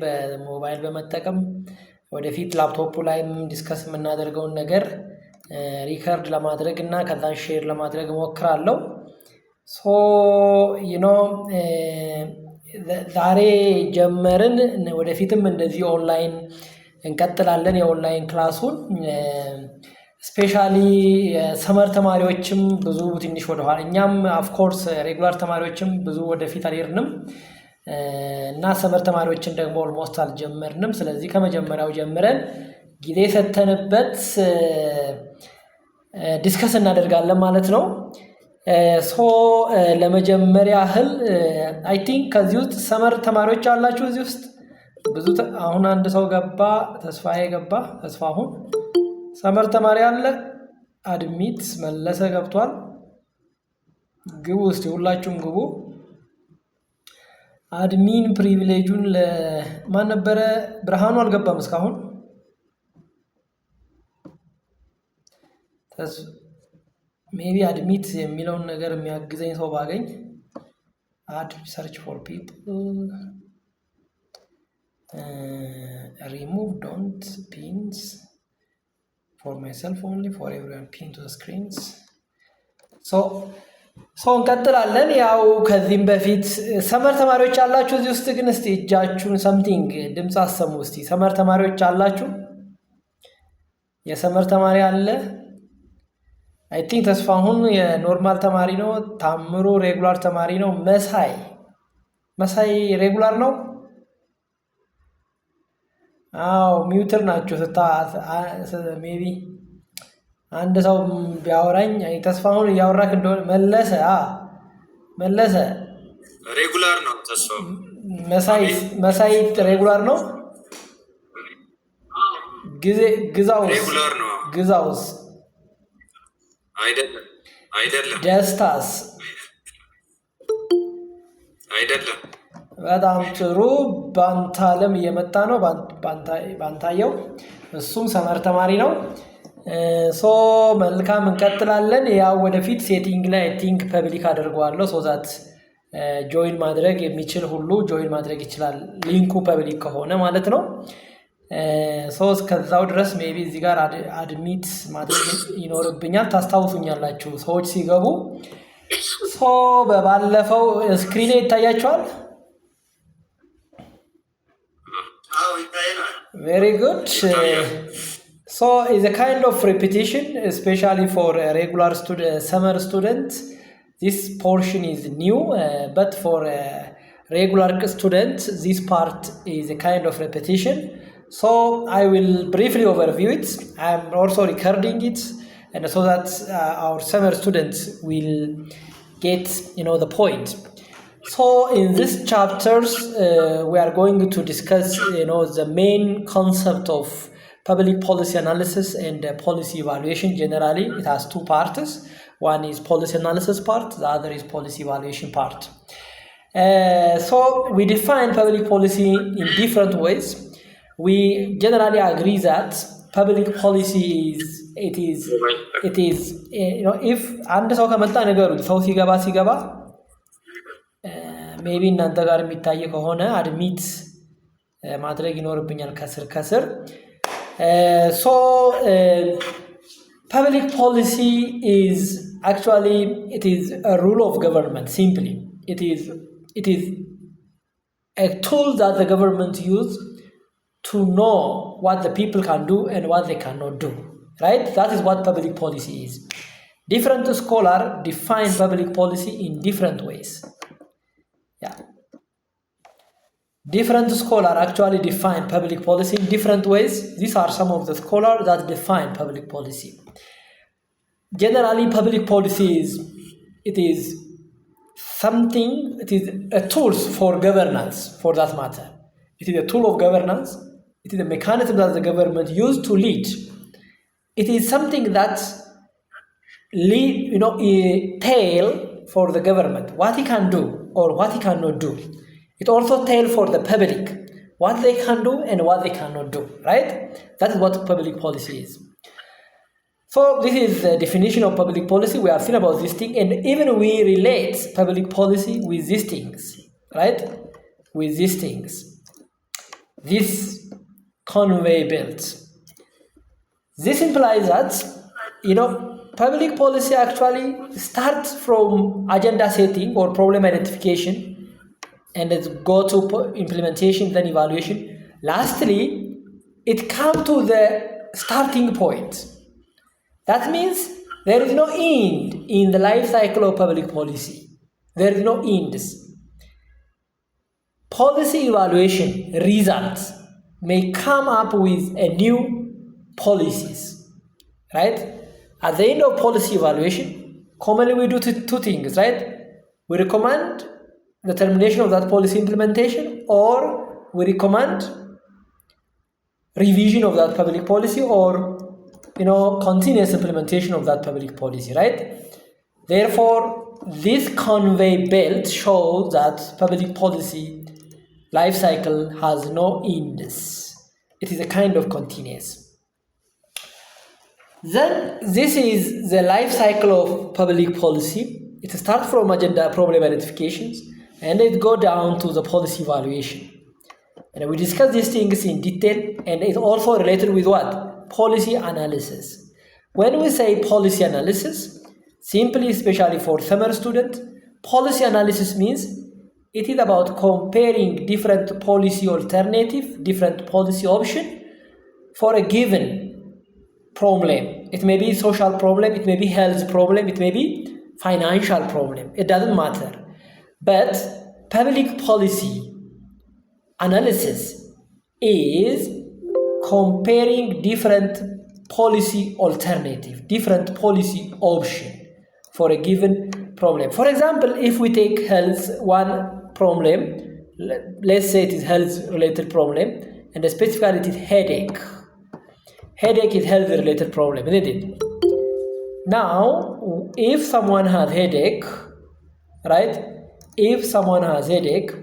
በሞባይል በመጠቀም ወደፊት ላፕቶፑ ላይም ዲስከስ የምናደርገውን ነገር ሪከርድ ለማድረግ እና ከዛን ሼር ለማድረግ እሞክራለሁ። ሶ ዛሬ ጀመርን፣ ወደፊትም እንደዚህ ኦንላይን እንቀጥላለን የኦንላይን ክላሱን። ስፔሻሊ ሰመር ተማሪዎችም ብዙ ትንሽ ወደኋላ፣ እኛም ኦፍኮርስ ሬጉላር ተማሪዎችም ብዙ ወደፊት አልሄድንም እና ሰመር ተማሪዎችን ደግሞ ኦልሞስት አልጀመርንም። ስለዚህ ከመጀመሪያው ጀምረን ጊዜ ሰተንበት ዲስከስ እናደርጋለን ማለት ነው። ሶ ለመጀመሪያ ያህል አይ ቲንክ ከዚህ ውስጥ ሰመር ተማሪዎች አላችሁ እዚህ ውስጥ ብዙ። አሁን አንድ ሰው ገባ፣ ተስፋዬ ገባ። ተስፋሁን ሰመር ተማሪ አለ። አድሚት መለሰ ገብቷል። ግቡ እስቲ ሁላችሁም ግቡ። አድሚን ፕሪቪሌጁን ለማን ነበረ? ብርሃኑ አልገባም እስካሁን። ሜቢ አድሚት የሚለውን ነገር የሚያግዘኝ ሰው ባገኝ። አድ ሰርች ፎር ፒፕል ሪሙቭ ዶንት ፒንስ for myself only, for everyone pin to the screens. so እንቀጥላለን። ያው ከዚህም በፊት ሰመር ተማሪዎች አላችሁ እዚህ ውስጥ ግን እስቲ እጃችሁን something ድምጽ አሰሙ እስቲ። ሰመር ተማሪዎች አላችሁ? የሰመር ተማሪ አለ? አይ ቲንክ ተስፋሁን የኖርማል ተማሪ ነው። ታምሩ ሬጉላር ተማሪ ነው። መሳይ ሬጉላር ነው። አዎ ሚውትር ናቸው። ሜቢ አንድ ሰው ቢያወራኝ ተስፋሁን እያወራክ እንደሆነ መለሰ ሬጉላር ነው። ተስፋው መሳይ ሬጉላር ነው። ግዛውስ አይደለም። ደስታስ አይደለም። በጣም ጥሩ። ባንታለም እየመጣ ነው። ባንታየው እሱም ሰመር ተማሪ ነው። ሶ መልካም እንቀጥላለን። ያው ወደፊት ሴቲንግ ላይ አይ ቲንክ ፐብሊክ አድርገዋለሁ ሶ ዛት ጆይን ማድረግ የሚችል ሁሉ ጆይን ማድረግ ይችላል፣ ሊንኩ ፐብሊክ ከሆነ ማለት ነው። ሶ እስከዛው ድረስ ሜቢ እዚህ ጋር አድሚት ማድረግ ይኖርብኛል። ታስታውሱኛላችሁ ሰዎች ሲገቡ። ሶ በባለፈው ስክሪን ይታያቸዋል። Very good. So it's a kind of repetition, especially for a regular summer student. This portion is new, but for a regular student, this part is a kind of repetition. So I will briefly overview it. I'm also recording it, and so that our summer students will get, the point. So in this chapters, we are going to discuss, the main concept of public policy analysis and policy evaluation. Generally, it has two parts. One is policy analysis part, the other is policy evaluation part. So we define public policy in different ways. We generally agree that public policy is, if አንድ ሰው ከመጣ ነገሩ ሰው ሲገባ ሜቢ እናንተ ጋር የሚታይ ከሆነ አድሚት ማድረግ ይኖርብኛል ከስር። ሶ ፐብሊክ ፖሊሲ is actually it is a rule of government. Simply it is a tool that the government use to know what the people can do and what they cannot do, right? That is what public policy is. Different scholars define public policy in different ways. Different scholars actually define public policy in different ways. These are some of the scholars that define public policy. Generally, public policy is a tool for governance, for that matter. It is a tool of governance. It is a mechanism that the government used to lead. It is something that tell for the government what he can do or what he cannot do. It also tells for the public what they can do and what they cannot do, right? That is what public policy is. So this is the definition of public policy. We have seen about this thing, and even we relate public policy with these things, right? With these things. this conveyor belt. This implies that, public policy actually starts from agenda setting or problem identification, and it go to implementation, then evaluation. Lastly, it comes to the starting point. That means there is no end in the life cycle of public policy. There is no ends. Policy evaluation results may come up with a new policies, right? At the end of policy evaluation, commonly we do two things, right? We recommend the termination of that policy implementation, or we recommend revision of that public policy, or continuous implementation of that public policy, right? Therefore, this conveyor belt shows that public policy life cycle has no ends. It is a kind of continuous. Then this is the life cycle of public policy. It starts from agenda problem identifications, and it go down to the policy evaluation. And we discuss these things in detail, and it's also related with what? Policy analysis. When we say policy analysis, simply, especially for summer student, policy analysis means it is about comparing different policy alternative, different policy option for a given problem. It may be social problem, it may be health problem, it may be financial problem. It doesn't matter. But public policy analysis is comparing different policy alternative, different policy option for a given problem. For example, if we take health, one problem, let's say it is health related problem, and specifically it is headache. Headache is health related problem, isn't it? Now, if someone has headache, right? If someone has headache,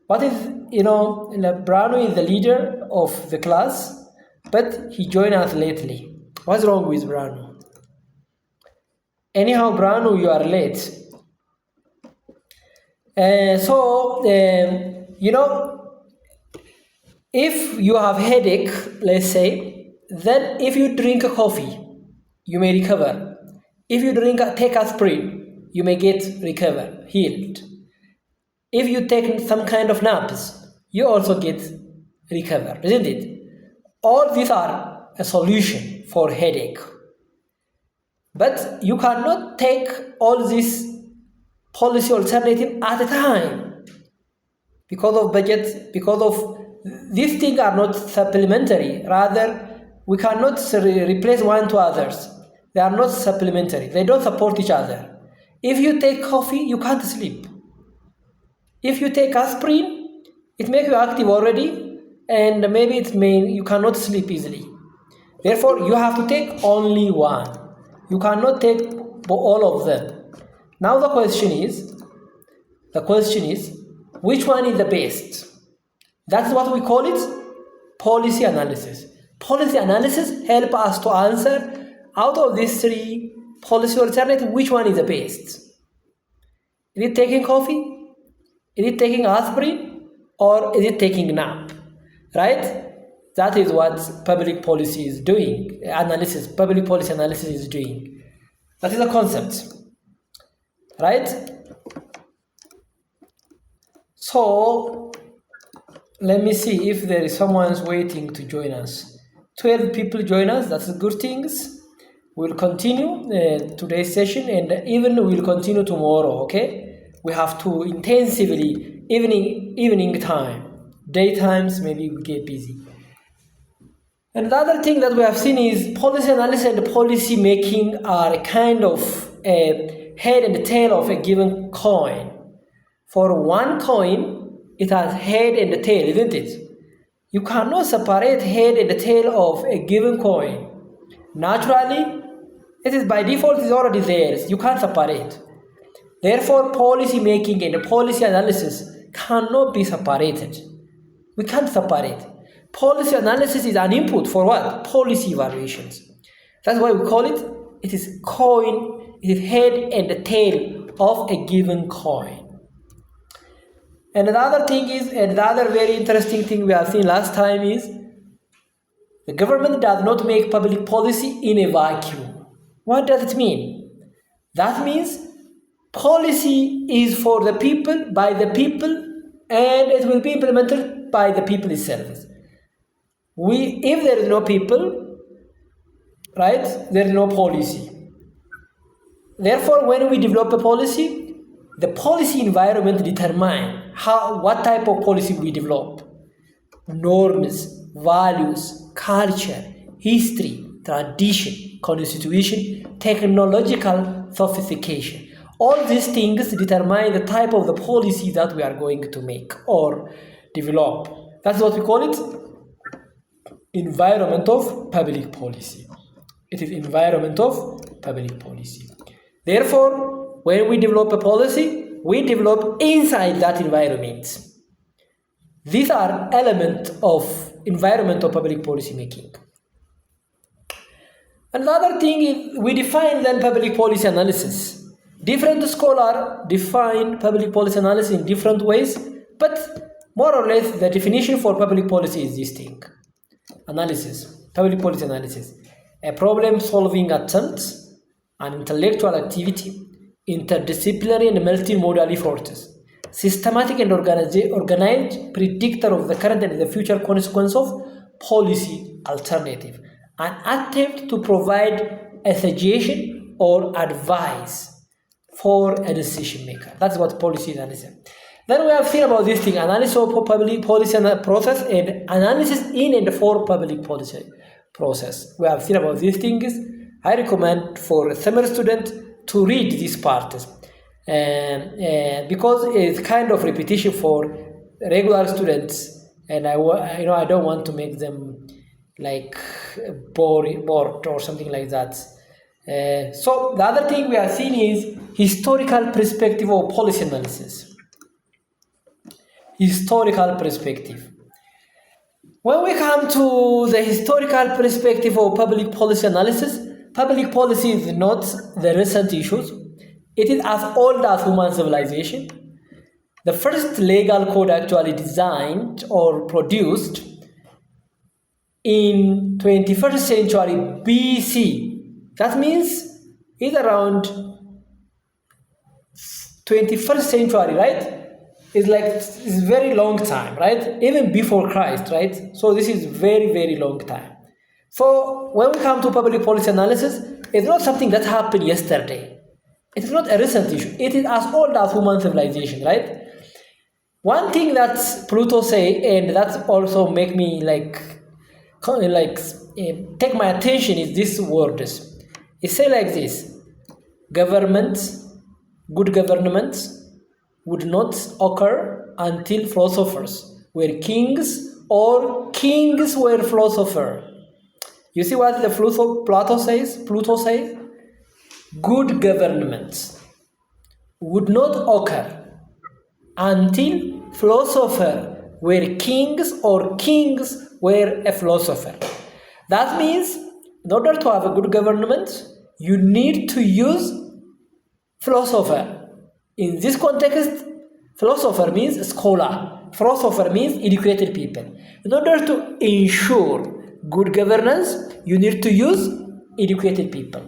what is, Brano is the leader of the class, but he joined us lately. What's wrong with Brano? Anyhow, Brano, you are late. If you have headache, let's say, then if you drink a coffee, you may recover. If you take aspirin, you may recover, healed. If you take some kind of naps, you also get recover, isn't it? All these are a solution for headache. But you cannot take all these policy alternative at a time because of budget, because of these things are not supplementary. Rather, we cannot replace one to others. They are not supplementary. They don't support each other. If you take coffee, you can't sleep. If you take aspirin, it makes you active already, and maybe you cannot sleep easily. Therefore, you have to take only one. You cannot take all of them. Now the question is, which one is the best? That's what we call it, policy analysis. Policy analysis help us to answer, out of these three policy alternatives, which one is the best? Is it taking coffee? Is it taking aspirin? Or is it taking nap? Right? That is what public policy is doing. Public policy analysis is doing. That is the concept. Right? So, let me see if there is someone waiting to join us. 12 people join us, that's good things. We'll continue today's session, and even we'll continue tomorrow, okay? We have to intensively, evening time. Daytimes, maybe we get busy. And the other thing that we have seen is policy analysis and policy making are a kind of a head and tail of a given coin. For one coin, it has head and tail, isn't it? You cannot separate head and tail of a given coin. Naturally, it is by default is already there. You can't separate. Therefore, policy making and policy analysis cannot be separated. We can't separate. Policy analysis is an input for what? Policy evaluations. That's why we call it, it is coin, it is head and tail of a given coin. And the other thing is, and the other very interesting thing we have seen last time is, the government does not make public policy in a vacuum. What does it mean? That means policy is for the people, by the people, and it will be implemented by the people itself. If there is no people, right, there is no policy. Therefore, when we develop a policy, the policy environment determines what type of policy we develop. Norms, values, culture, history, tradition, constitution, technological sophistication. All these things determine the type of the policy that we are going to make or develop. That's what we call it, environment of public policy. It is environment of public policy. Therefore, when we develop a policy, we develop inside that environment. These are elements of environment of public policy making. Another thing is we define then public policy analysis. Different scholars define public policy analysis in different ways, but more or less the definition for public policy is this thing. Analysis, public policy analysis. A problem-solving attempt, an intellectual activity, interdisciplinary and multimodal efforts, systematic and organized predictor of the current and the future consequence of policy alternative, an attempt to provide a suggestion or advice for a decision maker. That's what policy analysis. Then we have seen about this thing, analysis of public policy process and analysis in and for public policy process. We have seen about these things. I recommend for a summer student to read these parts because it's kind of repetition for regular students, and I don't want to make them like bored or something like that. So the other thing we are seeing is historical perspective of policy analysis. Historical perspective. When we come to the historical perspective of public policy analysis, public policy is not the recent issues. It is as old as human civilization. The first legal code actually designed or produced in 21st century BC. That means it's around 21st century, right? It's very long time, right? Even before Christ, right? So this is very, very long time. So when we come to public policy analysis, it's not something that happened yesterday. It is not a recent issue. It is as old as human civilization, right? One thing that Pluto say, and that also make me take my attention, is this words. It say like this: governments, good governments would not occur until philosophers were kings or kings were philosophers. You see what the Pluto says? Good governments would not occur until philosophers were kings or kings were a philosopher. That means in order to have a good government, you need to use philosopher. In this context, philosopher means scholar. Philosopher means educated people. In order to ensure good governance, you need to use educated people,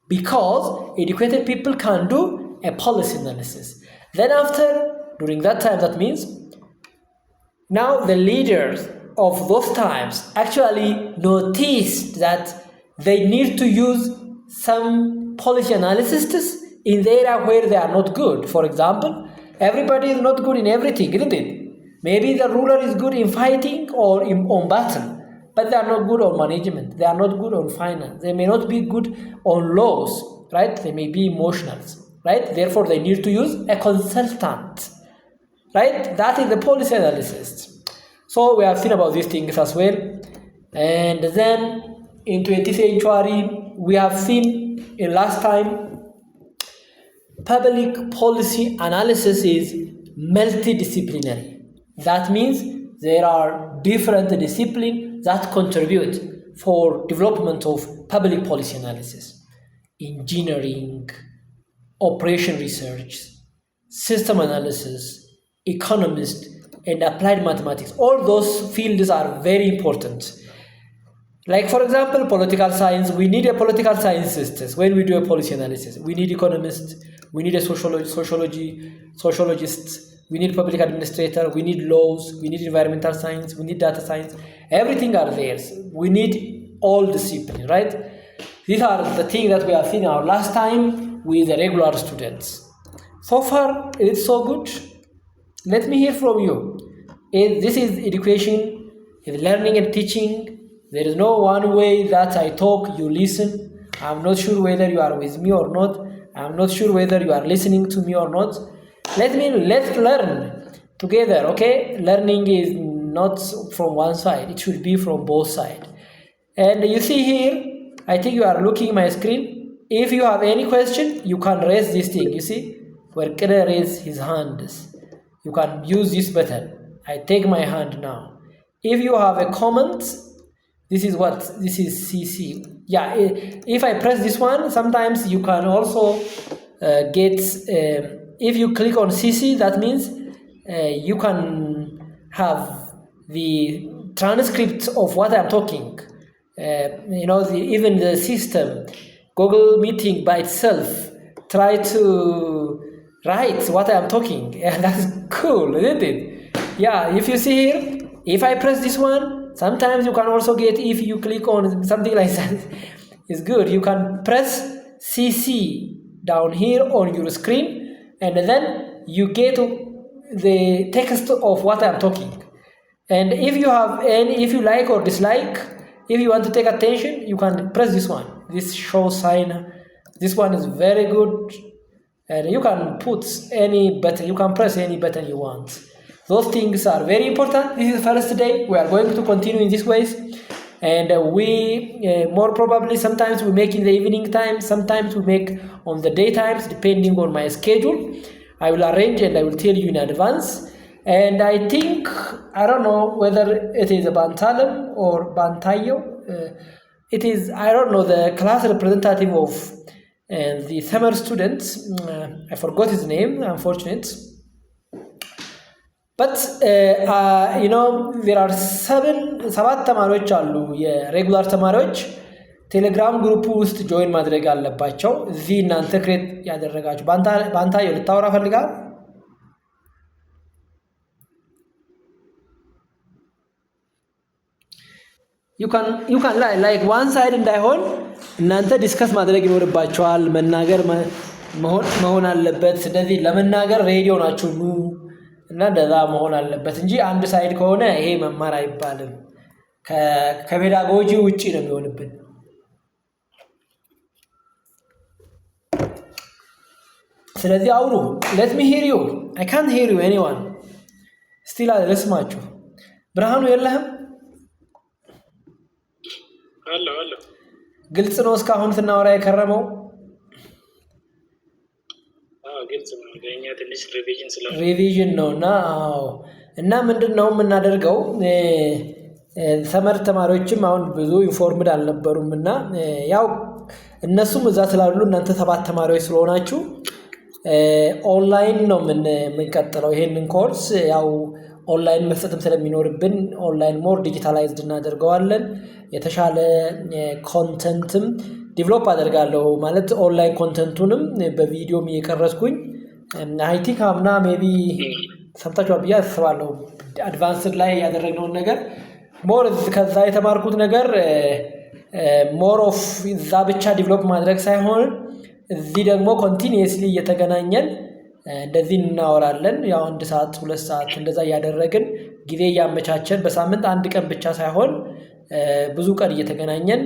because educated people can do a policy analysis. Then during that time, that means now the leaders of those times actually noticed that they need to use some policy analysis in the area where they are not good. For example, everybody is not good in everything, isn't it? Maybe the ruler is good in fighting or on battle, but they are not good on management. They are not good on finance. They may not be good on laws, right? They may be emotional, right? Therefore, they need to use a consultant, right? That is the policy analysis. So we have seen about these things as well. And then in 20th century, we have seen in last time, public policy analysis is multidisciplinary. That means there are different disciplines that contribute for development of public policy analysis. Engineering, operation research, system analysis, economist, and applied mathematics. All those fields are very important. Like for example, political science, we need a political scientist when we do a policy analysis. We need economists, we need a sociologist, we need public administrator, we need laws, we need environmental science, we need data science. Everything are there. We need all discipline, right? These are the things that we have seen our last time with the regular students. So far, it's so good. Let me hear from you. This is education, is learning and teaching. There is no one way that I talk, you listen. I'm not sure whether you are with me or not. I'm not sure whether you are listening to me or not. Let's learn together, okay? Learning is not from one side. It should be from both sides. And you see here, I think you are looking at my screen. If you have any question, you can raise this thing. You see, where can I raise his hands? You can use this button. I take my hand now. If you have a comment, this is CC. Yeah, if I press this one, sometimes you can also get, if you click on CC, that means you can have the transcript of what I'm talking. Even the system, Google Meeting by itself, try to write what I'm talking. Yeah, that's cool, isn't it? Yeah, if you see here, if I press this one, sometimes you can also get, if you click on something like that, it's good. You can press CC down here on your screen, and then you get the text of what I'm talking. And if you have any, if you like or dislike, if you want to take attention, you can press this one, this show sign. This one is very good, and you can put any button, you can press any button you want. Those things are very important. This is the first day. We are going to continue in this ways, and we more probably sometimes we make in the evening time, sometimes we make on the day times, depending on my schedule. I will arrange and I will tell you in advance. And I think, I don't know whether it is a Bantalem or Bantayo. It is, I don't know, the class representative of the summer students. I forgot his name, unfortunate. But there are ሰባት ተማሪዎች አሉ የሬጉላር ተማሪዎች ቴሌግራም ግሩፕ ውስጥ ጆይን ማድረግ አለባቸው። እዚህ እናንተ ክሬት ያደረጋችሁ ባንታየው ልታወራ ፈልጋል? you can like one side እንዳይሆን እናንተ ዲስከስ ማድረግ ይኖርባችኋል። መናገር መሆን አለበት። ስለዚህ ለመናገር ሬዲዮ ናችሁ እና እንደዛ መሆን አለበት እንጂ አንድ ሳይድ ከሆነ ይሄ መማር አይባልም። ከፔዳጎጂ ውጪ ነው የሚሆንብን። ስለዚህ አውሩ። let me hear you. I can't hear you anyone. still ልስማችሁ። ብርሃኑ የለህም? አሎ ግልጽ ነው እስካሁን ስናወራ የከረመው? ግልጽ ነው። ለኛ ትንሽ ሪቪዥን ነውና እና ምንድነው የምናደርገው? ሰመር ተማሪዎችም አሁን ብዙ ኢንፎርምድ አልነበሩምና ያው እነሱም እዛ ስላሉ እናንተ ሰባት ተማሪዎች ስለሆናችሁ ኦንላይን ነው የምንቀጥለው ይሄንን ኮርስ። ያው ኦንላይን መስጠትም ስለሚኖርብን ኦንላይን ሞር ዲጂታላይዝድ እናደርገዋለን። የተሻለ ኮንተንትም ዲቨሎፕ አደርጋለሁ ማለት ኦንላይን ኮንተንቱንም በቪዲዮም እየቀረጽኩኝ አይ ቲንክ አምና ሜቢ ሰምታችኋል ብዬ አስባለሁ። አድቫንስድ ላይ ያደረግነውን ነገር ሞር ከዛ የተማርኩት ነገር ሞር ኦፍ እዛ ብቻ ዲቨሎፕ ማድረግ ሳይሆን እዚህ ደግሞ ኮንቲኒየስሊ እየተገናኘን እንደዚህ እናወራለን። ያው 1 ሰዓት 2 ሰዓት እንደዛ ያደረግን ጊዜ ያመቻቸን በሳምንት አንድ ቀን ብቻ ሳይሆን ብዙ ቀን እየተገናኘን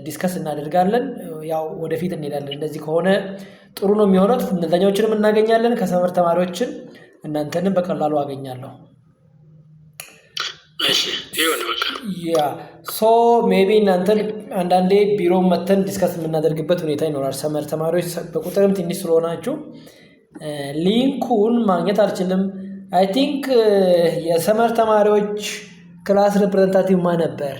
ዲስከስ እናደርጋለን። ያው ወደፊት እንሄዳለን። እንደዚህ ከሆነ ጥሩ ነው የሚሆነው። እነዛኞችንም እናገኛለን ከሰመር ተማሪዎችን እናንተንም በቀላሉ አገኛለሁ። እሺ ይሁን በቃ ያ ሶ ሜቢ እናንተን አንዳንዴ ቢሮ መተን ዲስከስ የምናደርግበት ሁኔታ ይኖራል። ሰመር ተማሪዎች በቁጥርም ትንሽ ስለሆናችሁ ሊንኩን ማግኘት አልችልም። አይ ቲንክ የሰመር ተማሪዎች ክላስ ሪፕሬዘንታቲቭ ማን ነበር?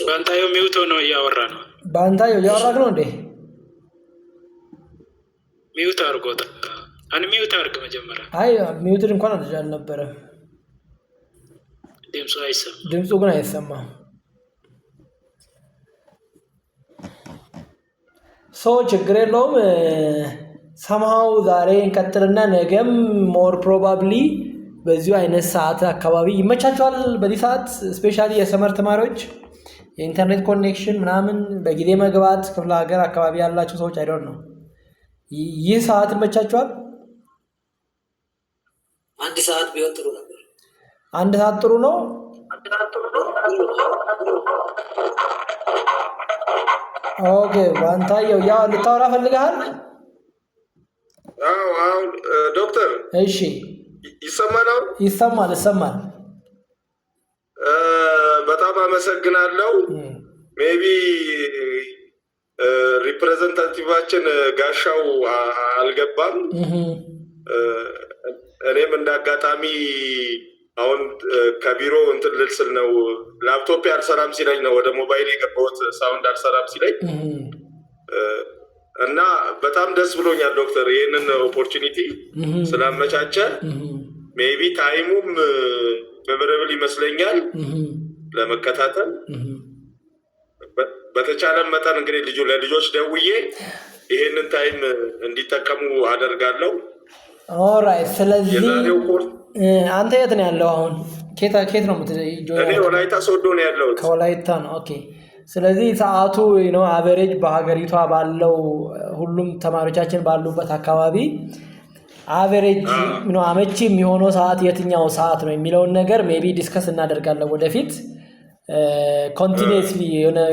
ባንታዮ ሚውቶ ነው እያወራ ነው። ባንታዮ እያወራክ ነው እንዴ? ሚውት አድርጎት ሚውት አድርግ መጀመሪያ። አይ ሚውትድ እንኳን አልነበረም። ድምፁ ግን አይሰማም። ችግር የለውም። ሰምሃው ዛሬ እንቀጥልና ነገም ሞር ፕሮባብሊ በዚሁ አይነት ሰዓት አካባቢ ይመቻቸዋል። በዚህ ሰዓት ስፔሻሊ የሰመር ተማሪዎች የኢንተርኔት ኮኔክሽን ምናምን በጊዜ መግባት ክፍለ ሀገር አካባቢ ያላቸው ሰዎች አይዶን ነው። ይህ ሰዓት ይመቻቸዋል? አንድ ሰዓት ቢሆን ጥሩ ነበር። አንድ ሰዓት ጥሩ ነው። ኦኬ ባንታየው ያው ልታወራ ፈልገሃል? አዎ ዶክተር። እሺ ይሰማል? ይሰማል። በጣም አመሰግናለሁ። ሜቢ ሪፕሬዘንታቲቫችን ጋሻው አልገባም። እኔም እንዳጋጣሚ አሁን ከቢሮ እንትን ልል ስል ነው ላፕቶፕ አልሰራም ሲለኝ ነው ወደ ሞባይል የገባሁት። ሳውንድ አልሰራም ሲለኝ እና በጣም ደስ ብሎኛል ዶክተር ይህንን ኦፖርቹኒቲ ስላመቻቸ። ሜቢ ታይሙም ፌቨረብል ይመስለኛል ለመከታተል። በተቻለን መጠን እንግዲህ ለልጆች ደውዬ ይሄንን ታይም እንዲጠቀሙ አደርጋለሁ። ኦራይት። ስለዚህ አንተ የት ነው ያለው አሁን? ኬት ነው እኔ ወላይታ ሶዶ ነው ያለው። ከወላይታ ነው። ኦኬ። ስለዚህ ሰዓቱ አቨሬጅ በሀገሪቷ ባለው ሁሉም ተማሪዎቻችን ባሉበት አካባቢ አቨሬጅ አመቺ የሚሆነው ሰዓት የትኛው ሰዓት ነው የሚለውን ነገር ሜቢ ዲስከስ እናደርጋለን ወደፊት። ኮንቲኒየስሊ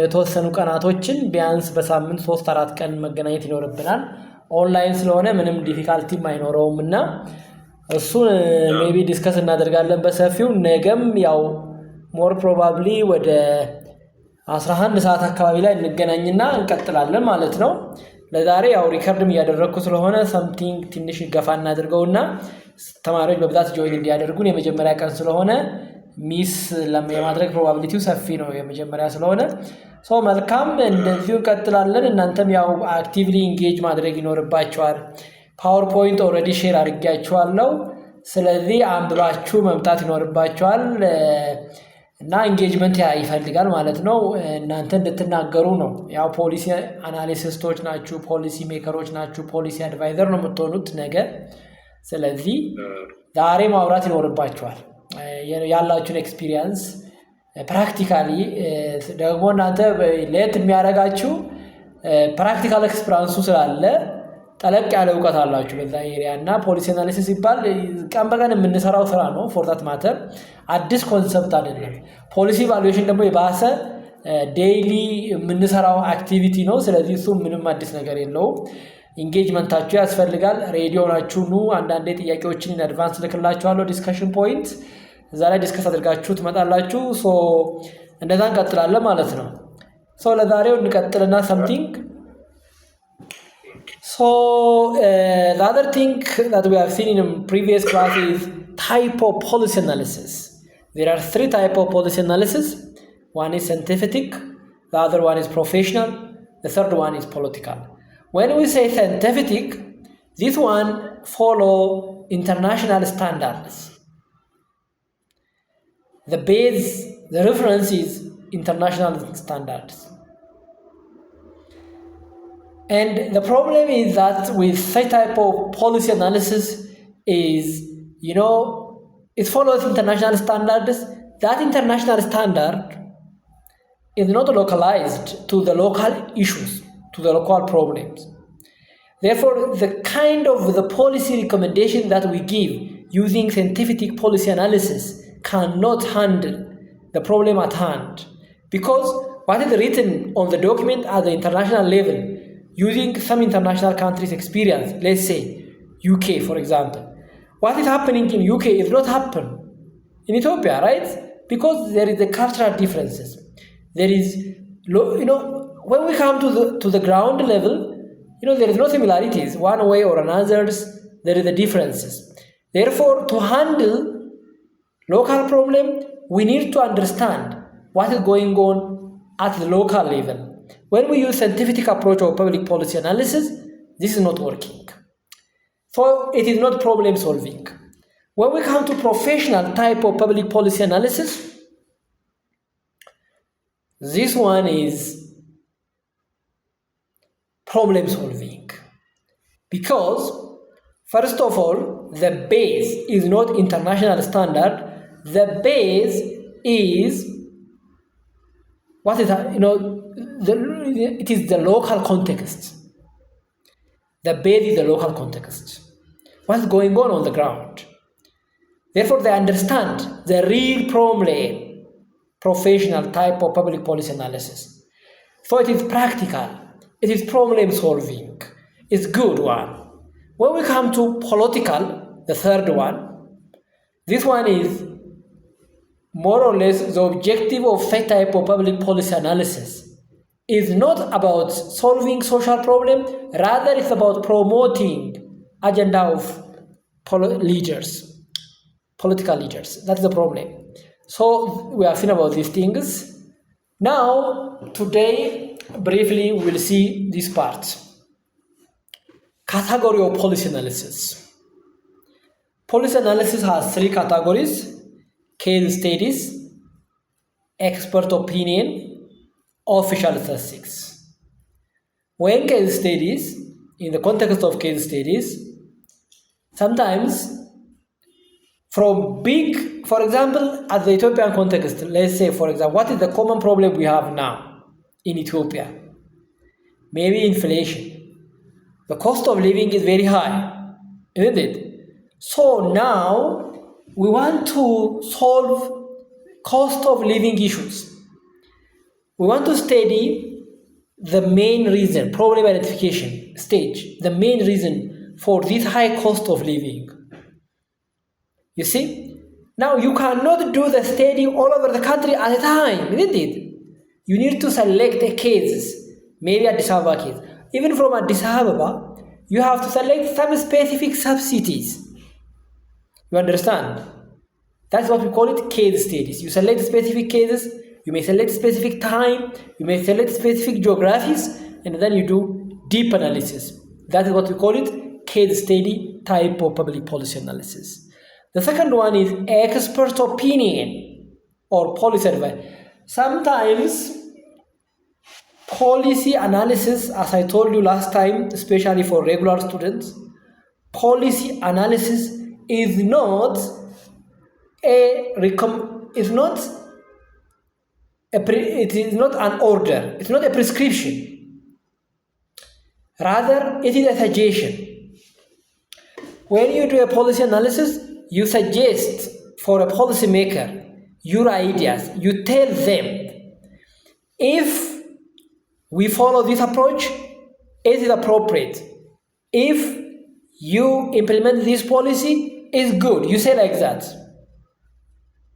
የተወሰኑ ቀናቶችን ቢያንስ በሳምንት 3-4 ቀን መገናኘት ይኖርብናል። ኦንላይን ስለሆነ ምንም ዲፊካልቲም አይኖረውም እና እሱን ሜቢ ዲስከስ እናደርጋለን በሰፊው። ነገም ያው ሞር ፕሮባብሊ ወደ 11 ሰዓት አካባቢ ላይ እንገናኝና እንቀጥላለን ማለት ነው። ለዛሬ ያው ሪከርድም እያደረግኩ ስለሆነ ሰምቲንግ ትንሽ ገፋ እናድርገውና ተማሪዎች በብዛት ጆይን እንዲያደርጉን የመጀመሪያ ቀን ስለሆነ ሚስ የማድረግ ፕሮባቢሊቲው ሰፊ ነው የመጀመሪያ ስለሆነ መልካም እንደዚሁ እንቀጥላለን። እናንተም ያው አክቲቭሊ ኢንጌጅ ማድረግ ይኖርባችኋል። ፓወርፖይንት ኦልሬዲ ሼር አድርጌያችኋለሁ። ስለዚህ አንብባችሁ መምጣት ይኖርባችኋል እና ኢንጌጅመንት ይፈልጋል ማለት ነው። እናንተ እንድትናገሩ ነው። ያው ፖሊሲ አናሊሲስቶች ናችሁ፣ ፖሊሲ ሜከሮች ናችሁ፣ ፖሊሲ አድቫይዘር ነው የምትሆኑት ነገ። ስለዚህ ዛሬ ማውራት ይኖርባችኋል ያላችሁን ኤክስፒሪየንስ ፕራክቲካሊ። ደግሞ እናንተ ለየት የሚያደርጋችሁ ፕራክቲካል ኤክስፒሪየንሱ ስላለ ጠለቅ ያለ እውቀት አላችሁ በዛ ኤሪያ እና ፖሊሲ አናሊሲስ ሲባል ቀን በቀን የምንሰራው ስራ ነው። ፎርታት ማተር አዲስ ኮንሰፕት አይደለም። ፖሊሲ ቫሉዌሽን ደግሞ የባሰ ዴይሊ የምንሰራው አክቲቪቲ ነው። ስለዚህ እሱ ምንም አዲስ ነገር የለውም። ኢንጌጅመንታችሁ ያስፈልጋል። ሬዲዮ ናችሁ ኑ። አንዳንዴ ጥያቄዎችን አድቫንስ ልክላችኋለሁ ዲስከሽን ፖይንት እዛ ላይ ዲስከስ አድርጋችሁ ትመጣላችሁ። እንደዛ እንቀጥላለን ማለት ነው። ለዛሬው እንቀጥልና something. The other thing that we have seen in previous class is type of policy analysis. There are 3 types of policy analysis. One is scientific, the other one is professional, the third one is political. When we say scientific, this one follow international standards. The reference is international standards. And the problem is that with such type of policy analysis is, it follows international standards. That international standard is not localized to the local issues, to the local problems. Therefore, the kind of the policy recommendation that we give using scientific policy analysis cannot handle the problem at hand, because what is written on the document at the international level using some international countries' experience, let's say UK for example, what is happening in UK is not happen in Ethiopia, right? Because there is the cultural differences. There is, when we come to the ground level, there is no similarities one way or another. There is the differences. Therefore, to handle local problem, we need to understand what is going on at the local level. When we use scientific approach of public policy analysis, this is not working. So it is not problem solving. When we come to professional type of public policy analysis, this one is problem solving. Because, first of all, the base is not international standard. The base is, what is that? It is the local context. The base is the local context. What's going on the ground? Therefore, they understand the real problem, professional type of public policy analysis. So it is practical. It is problem solving. It's good one. When we come to political, the third one, this one is more or less the objective of such type of public policy analysis is not about solving social problem, rather it's about promoting agenda of political leaders. That's the problem. So we have seen about these things. Now, today, briefly, we will see this part. Category of policy analysis. Policy analysis has three categories: case studies, expert opinion, official statistics. When case studies, in the context of case studies, sometimes from big, for example, at the Ethiopian context, let's say, for example, what is the common problem we have now in Ethiopia? Maybe inflation. The cost of living is very high, isn't it? So now we want to solve cost of living issues. We want to study the main reason, problem identification stage, the main reason for this high cost of living. You see? Now you cannot do the study all over the country at a time, isn't it? You need to select a case, maybe Addis Ababa case. Even from Addis Ababa, you have to select some specific sub-cities. You understand? That's what we call it case studies. You select specific cases, you may select specific time, you may select specific geographies, and then you do deep analysis. That is what we call it case study type of public policy analysis. The second one is expert opinion or policy advice. Sometimes policy analysis, as I told you last time, especially for regular students, policy analysis is not it is not an order, it's not a prescription. Rather, it is a suggestion. When you do a policy analysis, you suggest for a policymaker your ideas. You tell them, if we follow this approach, it is appropriate. If you implement this policy, it's good. You say like that.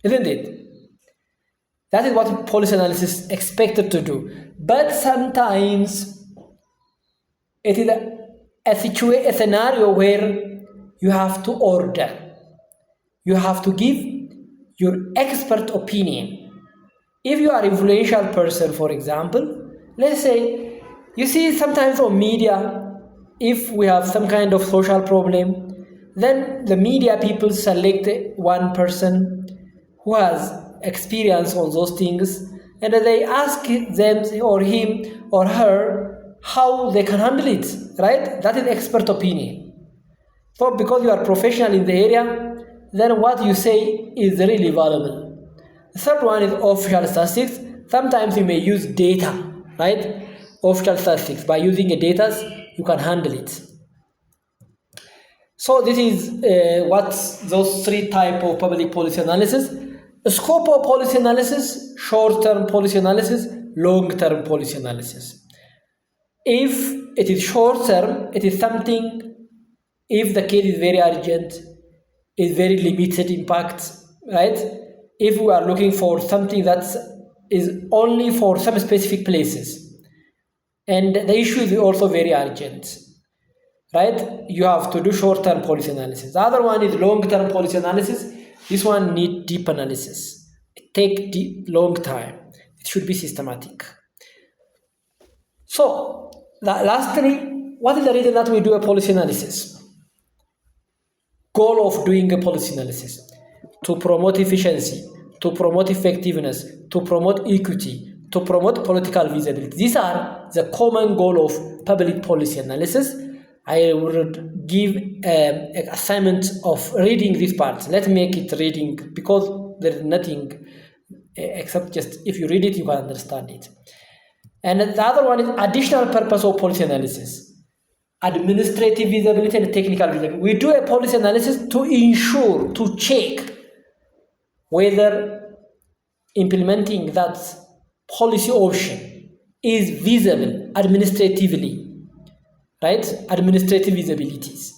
Isn't it? That is what policy analysis is expected to do. But sometimes it is a scenario where you have to order. You have to give your expert opinion. If you are an influential person, for example, let's say, you see sometimes on media, if we have some kind of social problem, then the media people select one person who has experience on those things, and they ask them or him or her how they can handle it, right? That is expert opinion. So because you are professional in the area, then what you say is really valuable. The third one is official statistics. Sometimes you may use data, right? Official statistics. By using a data, you can handle it. So this is what those three types of public policy analysis. The scope of policy analysis: short-term policy analysis, long-term policy analysis. If it is short-term, it is something, if the case is very urgent, is very limited impact, right? If we are looking for something that is only for some specific places, and the issue is also very urgent, right? You have to do short-term policy analysis. The other one is long-term policy analysis. This one needs deep analysis. It takes long time. It should be systematic. So, lastly, what is the reason that we do a policy analysis? Goal of doing a policy analysis: to promote efficiency, to promote effectiveness, to promote equity, to promote political visibility. These are the common goal of public policy analysis. I would give an assignment of reading this part. Let's make it reading, because there is nothing except just if you read it, you can understand it. And the other one is additional purpose of policy analysis: administrative visibility and technical visibility. We do a policy analysis to ensure, to check whether implementing that policy option is visible administratively, right? Administrative visibilities,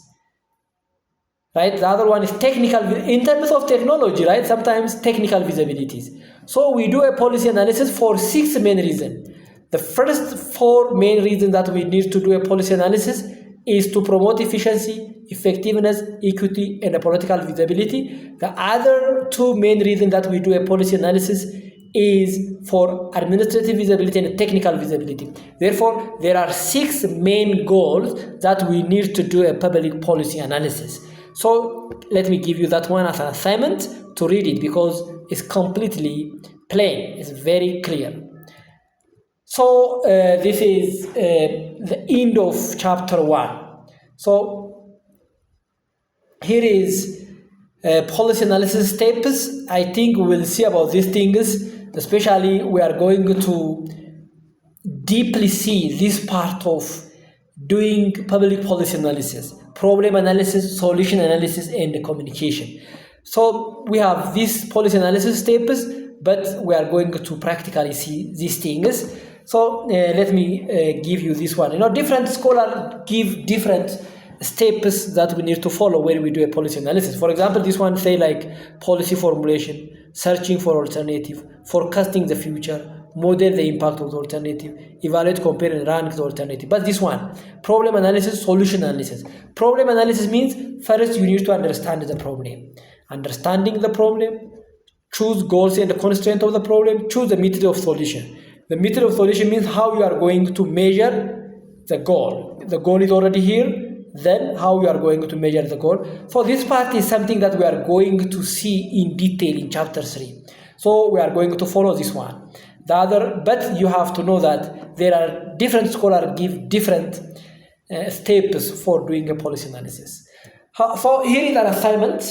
right? The other one is technical, in terms of technology, right? Sometimes technical visibilities. So we do a policy analysis for 6 main reasons. The first 4 main reasons that we need to do a policy analysis is to promote efficiency, effectiveness, equity, and political visibility. The other 2 main reasons that we do a policy analysis is for administrative visibility and technical visibility. Therefore, there are 6 main goals that we need to do a public policy analysis. So let me give you that one as an assignment to read it, because it's completely plain, it's very clear. So this is the end of chapter 1. So here is policy analysis steps. I think we will see about these things, especially we are going to deeply see this part of doing public policy analysis: problem analysis, solution analysis, and communication. So we have these policy analysis steps, but we are going to practically see these things. So let me give you this one. Different scholars give different steps that we need to follow when we do a policy analysis. For example, this one say like policy formulation, searching for alternative, forecasting the future, model the impact of the alternative, evaluate, compare, and rank the alternative. But this one, problem analysis, solution analysis. Problem analysis means first you need to understand the problem. Understanding the problem, choose goals and the constraint of the problem, choose the method of solution. The method of solution means how you are going to measure the goal. The goal is already here, then how you are going to measure the goal. So this part is something that we are going to see in detail in chapter 3. So we are going to follow this one. But you have to know that there are different scholars give different steps for doing a policy analysis. So here is an assignment.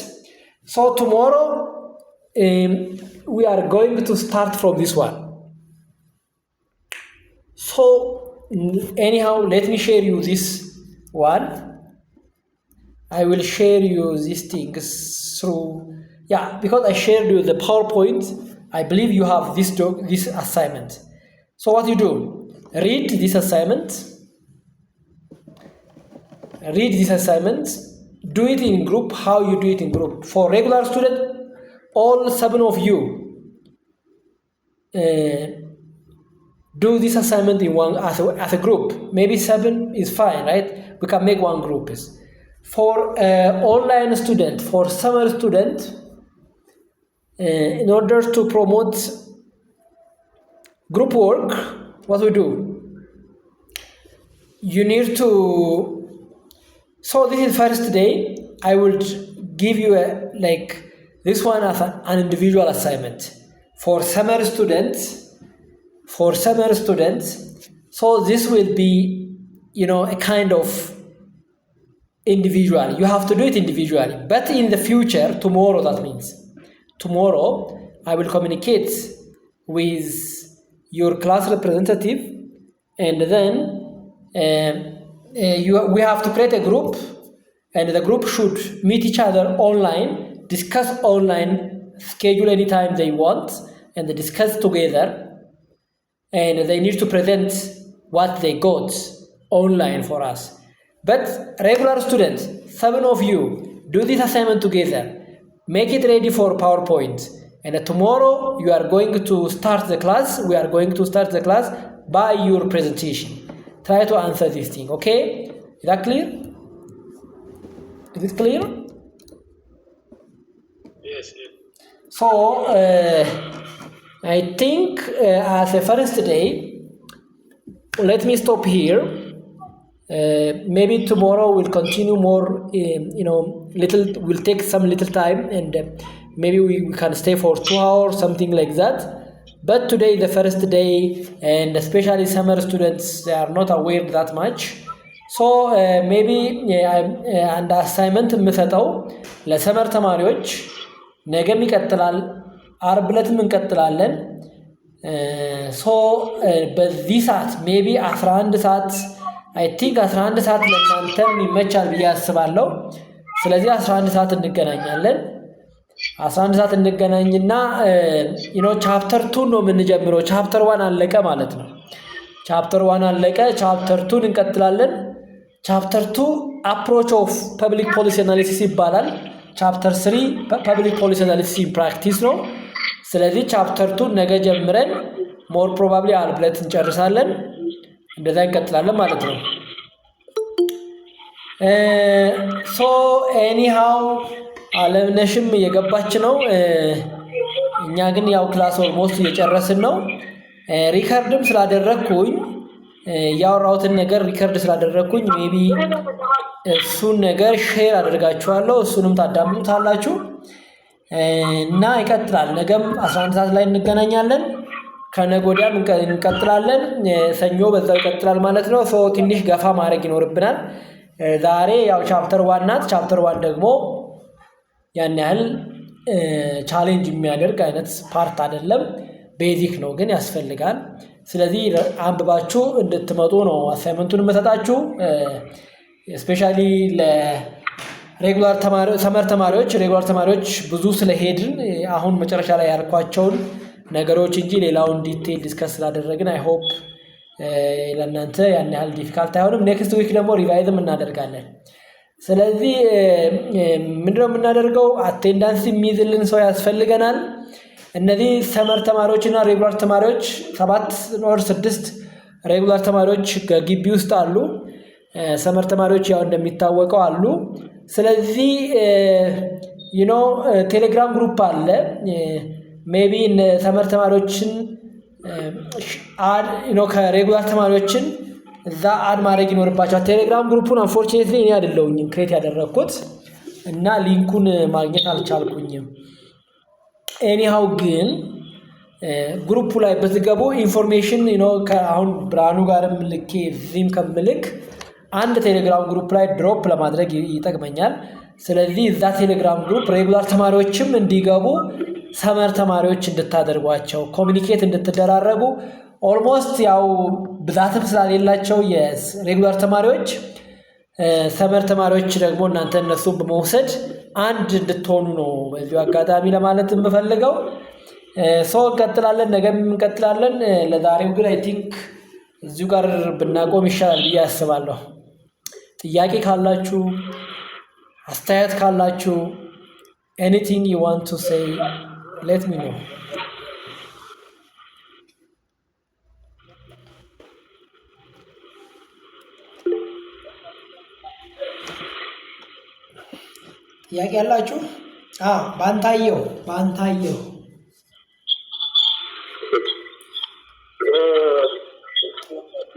So tomorrow we are going to start from this one. So anyhow, let me share you this one. I will share you these things through, because I shared you the PowerPoint. I believe you have this assignment. So what you do, read this assignment, do it in group. How you do it in group? For regular student, all 7 of you do this assignment in one as a group. Maybe 7 is fine, right? We can make one group. For online student, for summer student, in order to promote group work, what we do? You need to. So this is first day. I will give you this one as an individual assignment for summer students. So this will be, a kind of individual. You have to do it individually. But in the future, tomorrow, that means tomorrow, I will communicate with your class representative, and then we have to create a group, and the group should meet each other online, discuss online, schedule anytime they want, and they discuss together. And they need to present what they got online for us. But regular students, 7 of you, do this assignment together. Make it ready for PowerPoint. And tomorrow you are going to start the class. We are going to start the class by your presentation. Try to answer this thing, okay? Is that clear? Is it clear? Yes. So, I think as a first day, let me stop here. Maybe tomorrow we'll continue more, we'll take some little time and maybe we can stay for 2 hours, something like that. But today, the first day, and especially summer students, they are not aware that much. So maybe and assignment የምሰጠው ለሰመር ተማሪዎች ነገም ይቀጥላል፣ ዓርብ ዕለትም እንቀጥላለን። ሶ በዚህ ሰዓት ሜቢ 11 ሰዓት አይ ቲንክ 11 ሰዓት ለእናንተም ይመቻል ብዬ አስባለሁ። ስለዚህ 11 ሰዓት እንገናኛለን። 11 ሰዓት እንገናኝና ቻፕተር 2 ነው የምንጀምረው። ቻፕተር 1 አለቀ ማለት ነው። ቻፕተር 1 አለቀ። ቻፕተር 2 እንቀጥላለን። ቻፕተር 2 አፕሮች ኦፍ ፐብሊክ ፖሊሲ አናሊሲስ ይባላል። ቻፕተር 3 ፐብሊክ ፖሊሲ አናሊሲስ ኢን ፕራክቲስ ነው። ስለዚህ ቻፕተር 2 ነገ ጀምረን ሞር ፕሮባብሊ ዓርብ ዕለት እንጨርሳለን። እንደዛ እንቀጥላለን ማለት ነው። ሶ ኤኒሃው አለምነሽም እየገባች ነው። እኛ ግን ያው ክላስ ኦልሞስት እየጨረስን ነው። ሪከርድም ስላደረግኩኝ ያወራሁትን ነገር ሪከርድ ስላደረግኩኝ ሜቢ እሱን ነገር ሼር አደርጋችኋለሁ። እሱንም ታዳምጡታላችሁ እና ይቀጥላል። ነገም 11 ሰዓት ላይ እንገናኛለን። ከነገ ወዲያም እንቀጥላለን። ሰኞ በዛው ይቀጥላል ማለት ነው። ሶ ትንሽ ገፋ ማድረግ ይኖርብናል። ዛሬ ያው ቻፕተር 1 ናት። ቻፕተር 1 ደግሞ ያን ያህል ቻሌንጅ የሚያደርግ አይነት ፓርት አይደለም። ቤዚክ ነው ግን ያስፈልጋል። ስለዚህ አንብባችሁ እንድትመጡ ነው አሳይመንቱን መሰጣችሁ። ስፔሻሊ ለሬጉላር ተማሪዎች ብዙ ስለሄድን አሁን መጨረሻ ላይ ያልኳቸውን ነገሮች እንጂ ሌላውን ዲቴል ዲስከስ ስላደረግን አይ ሆፕ ለእናንተ ያን ያህል ዲፊካልት አይሆንም። ኔክስት ዊክ ደግሞ ሪቫይዝም እናደርጋለን። ስለዚህ ምንድነው የምናደርገው? አቴንዳንስ የሚይዝልን ሰው ያስፈልገናል። እነዚህ ሰመር ተማሪዎችና ሬጉላር ተማሪዎች 7 or 6 ሬጉላር ተማሪዎች ግቢ ውስጥ አሉ። ሰመር ተማሪዎች ያው እንደሚታወቀው አሉ። ስለዚህ ቴሌግራም ግሩፕ አለ። ሜቢ ሰመር ተማሪዎችን ከሬጉላር ተማሪዎችን እዛ አድ ማድረግ ይኖርባቸዋል። ቴሌግራም ግሩፑን አንፎርቹኔትሊ እኔ አይደለሁኝም ክሬት ያደረግኩት እና ሊንኩን ማግኘት አልቻልኩኝም። ኤኒሃው ግን ግሩፑ ላይ በትገቡ ኢንፎርሜሽን አሁን ብርሃኑ ጋርም ልኬ እዚህም ከምልክ አንድ ቴሌግራም ግሩፕ ላይ ድሮፕ ለማድረግ ይጠቅመኛል። ስለዚህ እዛ ቴሌግራም ግሩፕ ሬጉላር ተማሪዎችም እንዲገቡ ሰመር ተማሪዎች እንድታደርጓቸው ኮሚኒኬት እንድትደራረጉ ኦልሞስት ያው ብዛትም ስላሌላቸው የሬጉላር ተማሪዎች ሰመር ተማሪዎች ደግሞ እናንተ እነሱ በመውሰድ አንድ እንድትሆኑ ነው በዚሁ አጋጣሚ ለማለት የምፈልገው። እንቀጥላለን፣ ነገም እንቀጥላለን። ለዛሬው ግን አይ ቲንክ እዚሁ ጋር ብናቆም ይሻላል ብዬ አስባለሁ። ጥያቄ ካላችሁ አስተያየት ካላችሁ anything you want to say let me know. ጥያቄ ያላችሁ? ባንታየው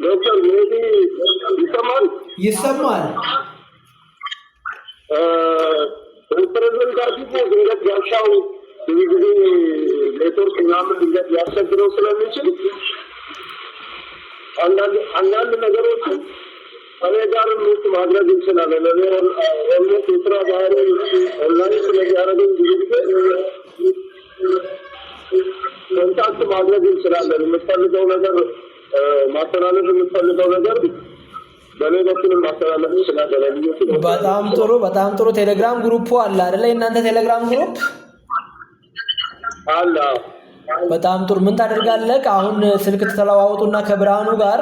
ዶክተር ሜቢ ይሰማል? ፕሬዘንታቲቭ ድንገት ጋሻው ብዙ ጊዜ ኔትወርክ ምናምን ድንገት ያስቸግረው ስለሚችል አንዳንድ ነገሮችን እኔ ጋር ሚት ማድረግ እንችላለን። እኔ ኦልሞስት የስራ ባህሪ ኦንላይን ስለሚያደርገኝ ብዙ ጊዜ ኮንታክት ማድረግ እንችላለን። የምትፈልገው ነገር ማስተላለፍ የምትፈልገው ነገር በእኔ በኩልም ማስተላለፍ እንችላለን። በጣም ጥሩ። ቴሌግራም ግሩፕ አለ አይደለ? የእናንተ ቴሌግራም ግሩፕ አለ። በጣም ጥሩ። ምን ታደርጋለህ? አሁን ስልክ ተለዋወጡና ከብርሃኑ ጋር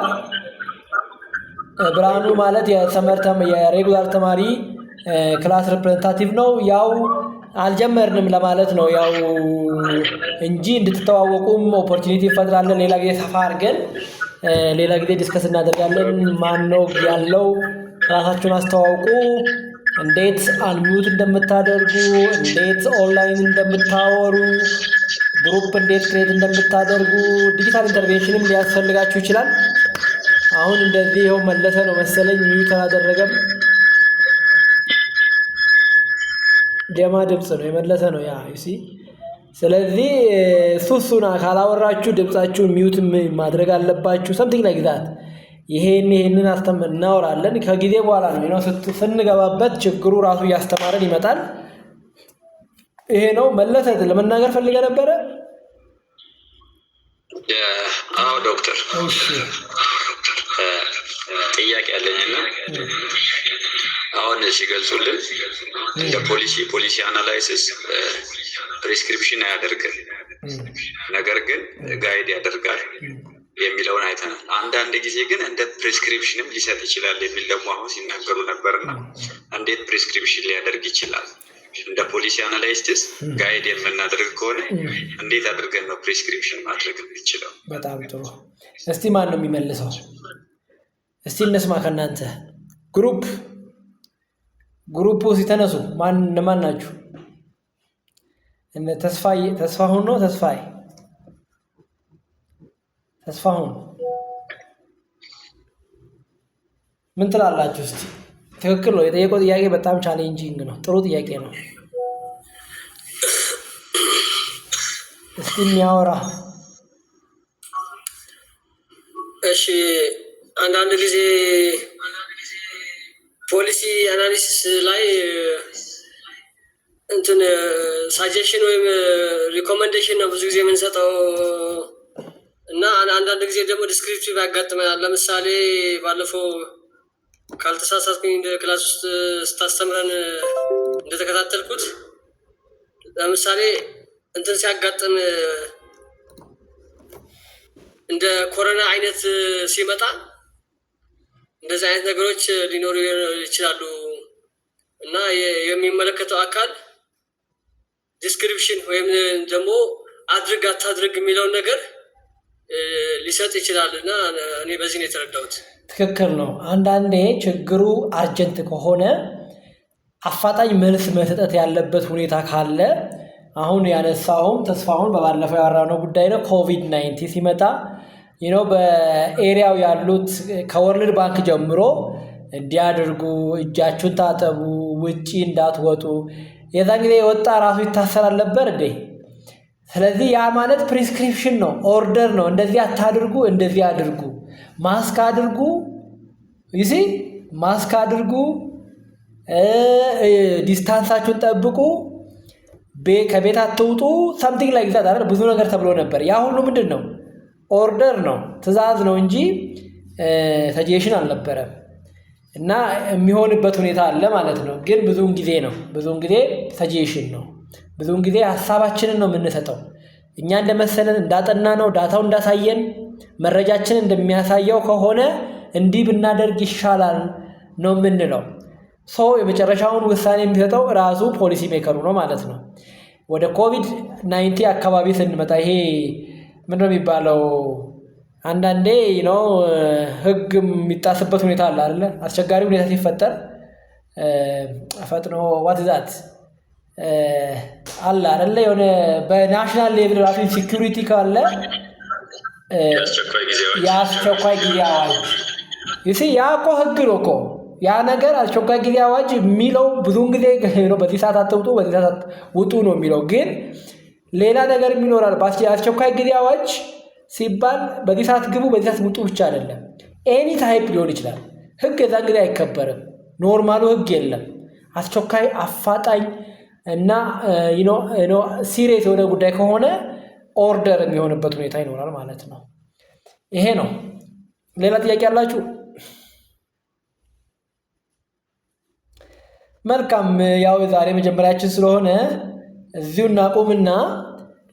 ብርሃኑ ማለት የሬጉላር ተማሪ ክላስ ሪፕሬዘንታቲቭ ነው። ያው አልጀመርንም ለማለት ነው ያው እንጂ እንድትተዋወቁም ኦፖርቹኒቲ ይፈጥራለን። ሌላ ጊዜ ሰፋ አድርገን ሌላ ጊዜ ዲስከስ እናደርጋለን። ማን ነው ያለው? ራሳችሁን አስተዋውቁ። እንዴት አንሚዩት እንደምታደርጉ፣ እንዴት ኦንላይን እንደምታወሩ ግሩፕ እንዴት ክሬት እንደምታደርጉ ዲጂታል ኢንተርቬንሽንም ሊያስፈልጋችሁ ይችላል። አሁን እንደዚህ ይኸው መለሰ ነው መሰለኝ ሚዩት አላደረገም። ጀማ ድምጽ ነው የመለሰ ነው ያ ዩሲ። ስለዚህ እሱና ካላወራችሁ ድምጻችሁን ሚዩት ማድረግ አለባችሁ። something like that። ይሄንን እናወራለን ከጊዜ በኋላ ነው ስንገባበት ችግሩ ራሱ ያስተማረን ይመጣል። ይሄ ነው መለሰ ለመናገር ፈልገ ነበረ። አዎ ዶክተር እሺ ጥያቄ አለኝና አሁን ሲገልጹልን እንደ ፖሊሲ አናላይሲስ ፕሪስክሪፕሽን አያደርግም፣ ነገር ግን ጋይድ ያደርጋል የሚለውን አይተናል። አንዳንድ ጊዜ ግን እንደ ፕሪስክሪፕሽንም ሊሰጥ ይችላል የሚል ደግሞ አሁን ሲናገሩ ነበርና እንዴት ፕሪስክሪፕሽን ሊያደርግ ይችላል? እንደ ፖሊሲ አናላይሲስ ጋይድ የምናደርግ ከሆነ እንዴት አድርገን ነው ፕሪስክሪፕሽን ማድረግ የምንችለው? በጣም ጥሩ። እስቲ ማን ነው የሚመልሰው? እስቲ እንስማ ከእናንተ ግሩፕ ሲተነሱ ማን ናችሁ? እነ ተስፋሁን ነው ተስፋሁን ምን ትላላችሁ? እስቲ ትክክል ነው የጠየቀው ጥያቄ በጣም ቻሌንጂንግ ነው። ጥሩ ጥያቄ ነው። እስቲ የሚያወራ እሺ አንዳንድ ጊዜ ፖሊሲ አናሊሲስ ላይ እንትን ሳጀሽን ወይም ሪኮመንዴሽን ነው ብዙ ጊዜ የምንሰጠው እና አንዳንድ ጊዜ ደግሞ ዲስክሪፕቲቭ ያጋጥመናል። ለምሳሌ ባለፈው ካልተሳሳትኩኝ ክላስ ውስጥ ስታስተምረን እንደተከታተልኩት ለምሳሌ እንትን ሲያጋጥም እንደ ኮሮና አይነት ሲመጣ እንደዚህ አይነት ነገሮች ሊኖሩ ይችላሉ እና የሚመለከተው አካል ዲስክሪፕሽን ወይም ደግሞ አድርግ አታድርግ የሚለውን ነገር ሊሰጥ ይችላል እና እኔ በዚህ ነው የተረዳሁት። ትክክል ነው። አንዳንዴ ችግሩ አርጀንት ከሆነ አፋጣኝ መልስ መስጠት ያለበት ሁኔታ ካለ አሁን ያነሳውም ተስፋውን በባለፈው ያወራነው ጉዳይ ነው። ኮቪድ-19 ሲመጣ በኤሪያው ያሉት ከወርልድ ባንክ ጀምሮ እንዲያደርጉ እጃችሁን ታጠቡ፣ ውጪ እንዳትወጡ የዛን ጊዜ የወጣ ራሱ ይታሰራል ነበር እንዴ? ስለዚህ ያ ማለት ፕሪስክሪፕሽን ነው፣ ኦርደር ነው። እንደዚህ አታድርጉ፣ እንደዚህ አድርጉ፣ ማስክ አድርጉ፣ ማስክ አድርጉ፣ ዲስታንሳችሁን ጠብቁ፣ ከቤት አትውጡ፣ something like that አይደል? ብዙ ነገር ተብሎ ነበር። ያ ሁሉ ምንድን ነው? ኦርደር ነው፣ ትዕዛዝ ነው እንጂ ሰጀሽን አልነበረም። እና የሚሆንበት ሁኔታ አለ ማለት ነው። ግን ብዙውን ጊዜ ሰጀሽን ነው። ብዙውን ጊዜ ሀሳባችንን ነው የምንሰጠው። እኛ እንደመሰለን እንዳጠና ነው ዳታው እንዳሳየን መረጃችን እንደሚያሳየው ከሆነ እንዲህ ብናደርግ ይሻላል ነው የምንለው። የመጨረሻውን ውሳኔ የሚሰጠው ራሱ ፖሊሲ ሜከሩ ነው ማለት ነው። ወደ ኮቪድ-19 አካባቢ ስንመጣ ይሄ ምንድነው የሚባለው? አንዳንዴ ህግ የሚጣስበት ሁኔታ አለ አይደለ? አስቸጋሪ ሁኔታ ሲፈጠር ፈጥኖ ዋትዛት አለ አይደለ? የሆነ በናሽናል ሌቭል ራሱ ሴኩሪቲ ካለ የአስቸኳይ ጊዜ አዋጅ ያ እኮ ህግ ነው እኮ ያ ነገር አስቸኳይ ጊዜ አዋጅ የሚለው ብዙውን ጊዜ በዚህ ሰዓት አትውጡ፣ በዚህ ሰዓት ውጡ ነው የሚለው። ግን ሌላ ነገር ይኖራል። አስቸኳይ ጊዜ አዋጅ ሲባል በዚህ ሰዓት ግቡ፣ በዚህ ሰዓት ውጡ ብቻ አይደለም። ኤኒ ታይፕ ሊሆን ይችላል። ህግ የዛን ጊዜ አይከበርም። ኖርማሉ ህግ የለም። አስቸኳይ አፋጣኝ እና ሲሪየስ የሆነ ጉዳይ ከሆነ ኦርደር የሚሆንበት ሁኔታ ይኖራል ማለት ነው። ይሄ ነው። ሌላ ጥያቄ አላችሁ? መልካም። ያው ዛሬ መጀመሪያችን ስለሆነ እዚሁ እናቁምና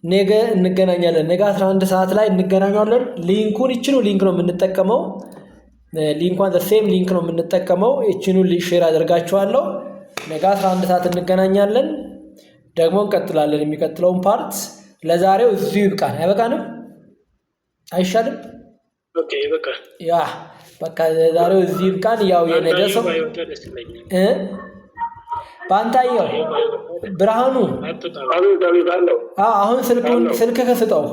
ነገ እንገናኛለን። ነገ 11 ሰዓት ላይ እንገናኛለን። ሊንኩን ሊንክ ነው የምንጠቀመው። ሊንኳን ሴም ሊንክ ነው የምንጠቀመው። እቺኑ ሼር አደርጋችኋለሁ። ነገ 11 ሰዓት እንገናኛለን። ደግሞ እንቀጥላለን የሚቀጥለውን ፓርት። ለዛሬው እዚሁ ይብቃን። አይበቃንም? አይሻልም? ኦኬ ይበቃል። በቃ ዛሬው እዚሁ ይብቃን። ያው የነገ ሰው ባንታየው ብርሃኑ አሁን ስልክ ከስጠው